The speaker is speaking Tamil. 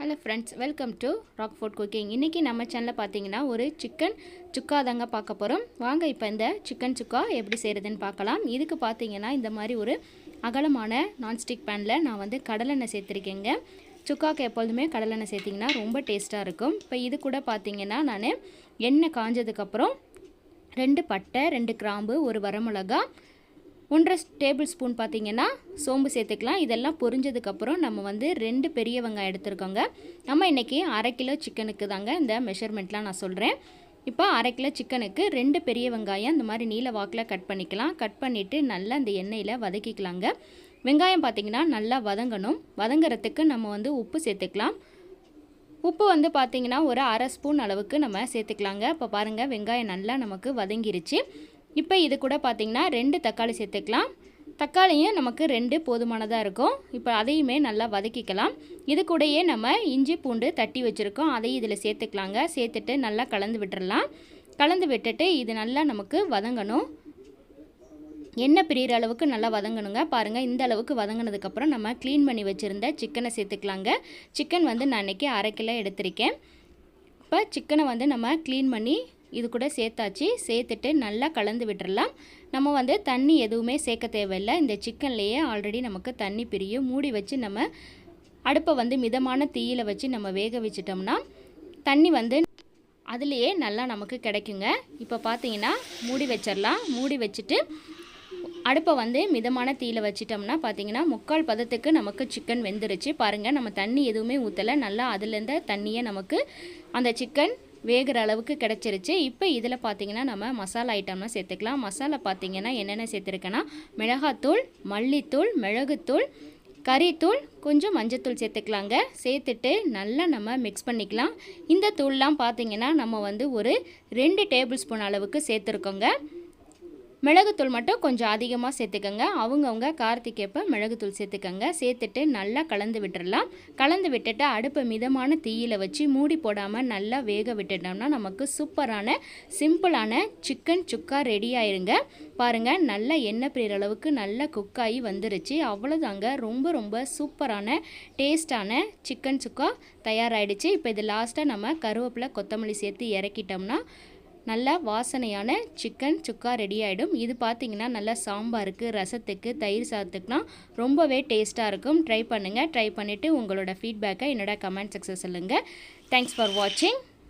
Hello friends, welcome to rock food cooking. இன்றைக்கி நம்ம சேனலில் பார்த்தீங்கன்னா ஒரு சிக்கன் சுக்கா தாங்க பார்க்க போகிறோம். வாங்க இப்போ இந்த சிக்கன் சுக்கா எப்படி செய்கிறதுன்னு பார்க்கலாம். இதுக்கு பார்த்தீங்கன்னா இந்த மாதிரி ஒரு அகலமான நான்ஸ்டிக் பேனில் நான் வந்து கடலெண்ணெய் சேர்த்துருக்கேங்க. சுக்காவுக்கு எப்பொழுதுமே கடலெண்ணெய் சேர்த்திங்கன்னா ரொம்ப டேஸ்ட்டாக இருக்கும். இப்போ இது கூட பார்த்தீங்கன்னா நான் எண்ணெய் காஞ்சதுக்கப்புறம் 2 பட்டை, 2 கிராம்பு, 1 வரமிளகா, 1.5 டேபிள் ஸ்பூன் பார்த்திங்கன்னா சோம்பு சேர்த்துக்கலாம். இதெல்லாம் பொரிஞ்சதுக்கப்புறம் நம்ம வந்து 2 பெரிய வெங்காயம் எடுத்துருக்கோங்க. நம்ம இன்றைக்கி 1/2 கிலோ சிக்கனுக்கு தாங்க இந்த மெஷர்மெண்ட்லாம் நான் சொல்கிறேன். இப்போ 1/2 கிலோ சிக்கனுக்கு 2 பெரிய வெங்காயம் இந்த மாதிரி நீல வாக்கில் கட் பண்ணிக்கலாம். கட் பண்ணிவிட்டு நல்லா இந்த எண்ணெயில் வதக்கிக்கலாங்க. வெங்காயம் பார்த்திங்கன்னா நல்லா வதங்கணும். வதங்குறதுக்கு நம்ம வந்து உப்பு சேர்த்துக்கலாம். உப்பு வந்து பார்த்திங்கன்னா ஒரு 1/2 ஸ்பூன் அளவுக்கு நம்ம சேர்த்துக்கலாங்க. இப்போ பாருங்கள், வெங்காயம் நல்லா நமக்கு வதங்கிருச்சு. இப்போ இது கூட பார்த்திங்கன்னா 2 தக்காளி சேர்த்துக்கலாம். தக்காளியும் நமக்கு 2 போதுமானதாக இருக்கும். இப்போ அதையுமே நல்லா வதக்கிக்கலாம். இது கூடயே நம்ம இஞ்சி பூண்டு தட்டி வச்சுருக்கோம், அதையும் இதில் சேர்த்துக்கலாங்க. சேர்த்துட்டு நல்லா கலந்து விட்டுடலாம். கலந்து விட்டுட்டு இது நல்லா நமக்கு வதங்கணும். எண்ணெய் பிரிகிற அளவுக்கு நல்லா வதங்கணுங்க. பாருங்கள், இந்த அளவுக்கு வதங்கினதுக்கப்புறம் நம்ம க்ளீன் பண்ணி வச்சுருந்த சிக்கனை சேர்த்துக்கலாங்க. சிக்கன் வந்து நான் இன்றைக்கி 1/2 கிலோ எடுத்திருக்கேன். இப்போ சிக்கனை வந்து நம்ம க்ளீன் பண்ணி இது கூட சேர்த்தாச்சு. சேர்த்துட்டு நல்லா கலந்து விட்டுடலாம். நம்ம வந்து தண்ணி எதுவுமே சேர்க்க தேவையில்லை. இந்த சிக்கன்லேயே ஆல்ரெடி நமக்கு தண்ணி பிரியும். மூடி வச்சு நம்ம அடுப்பை வந்து மிதமான தீயில் வச்சு நம்ம வேக வச்சிட்டோம்னா தண்ணி வந்து அதுலேயே நல்லா நமக்கு கிடைக்குங்க. இப்போ பார்த்தீங்கன்னா மூடி வச்சிடலாம். மூடி வச்சுட்டு அடுப்பை வந்து மிதமான தீயில் வச்சிட்டோம்னா பார்த்தீங்கன்னா 3/4 பதத்துக்கு நமக்கு சிக்கன் வெந்துருச்சு. பாருங்கள், நம்ம தண்ணி எதுவுமே ஊற்றலை. நல்லா அதுலேருந்து தண்ணியை நமக்கு அந்த சிக்கன் வேகிற அளவுக்கு கிடச்சிருச்சு. இப்போ இதில் பார்த்திங்கன்னா நம்ம மசாலா ஐட்டம்லாம் சேர்த்துக்கலாம். மசாலா பார்த்திங்கன்னா என்னென்ன சேர்த்துருக்கேன்னா மிளகாத்தூள், மல்லித்தூள், மிளகுத்தூள், கறித்தூள், கொஞ்சம் மஞ்சத்தூள் சேர்த்துக்கலாங்க. சேர்த்துட்டு நல்லா நம்ம மிக்ஸ் பண்ணிக்கலாம். இந்த தூள்லாம் பார்த்திங்கன்னா நம்ம வந்து ஒரு 2 டேபிள் ஸ்பூன் அளவுக்கு சேர்த்துருக்கோங்க. மிளகுத்தூள் மட்டும் கொஞ்சம் அதிகமாக சேர்த்துக்கோங்க. அவங்கவுங்க காரத்துக்கேற்ப மிளகுத்தூள் சேர்த்துக்கோங்க. சேர்த்துட்டு நல்லா கலந்து விட்டுடலாம். கலந்து விட்டுட்டு அடுப்பை மிதமான தீயில் வச்சு மூடி போடாமல் நல்லா வேக விட்டுட்டோம்னா நமக்கு சூப்பரான சிம்பிளான சிக்கன் சுக்கா ரெடி ஆயிருங்க. பாருங்கள், நல்லா எண்ணெய் பிரிகிற அளவுக்கு நல்லா குக்காகி வந்துருச்சு. அவ்வளோதாங்க, ரொம்ப ரொம்ப சூப்பரான டேஸ்டான சிக்கன் சுக்கா தயாராகிடுச்சு. இப்போ இது லாஸ்ட்டாக நம்ம கருவேப்பிலை, கொத்தமல்லி சேர்த்து இறக்கிட்டோம்னா நல்லா வாசனையான சிக்கன் சுக்கா ரெடி ஆகிடும். இது பார்த்திங்கன்னா நல்லா சாம்பாருக்கு, ரசத்துக்கு, தயிர் சாதத்துக்குலாம் ரொம்பவே டேஸ்ட்டாக இருக்கும். ட்ரை பண்ணுங்கள். ட்ரை பண்ணிவிட்டு உங்களோட ஃபீட்பேக்கை என்னோட கமெண்ட் செக்ஷன் சொல்லுங்கள். தேங்க்ஸ் ஃபார் வாட்சிங்.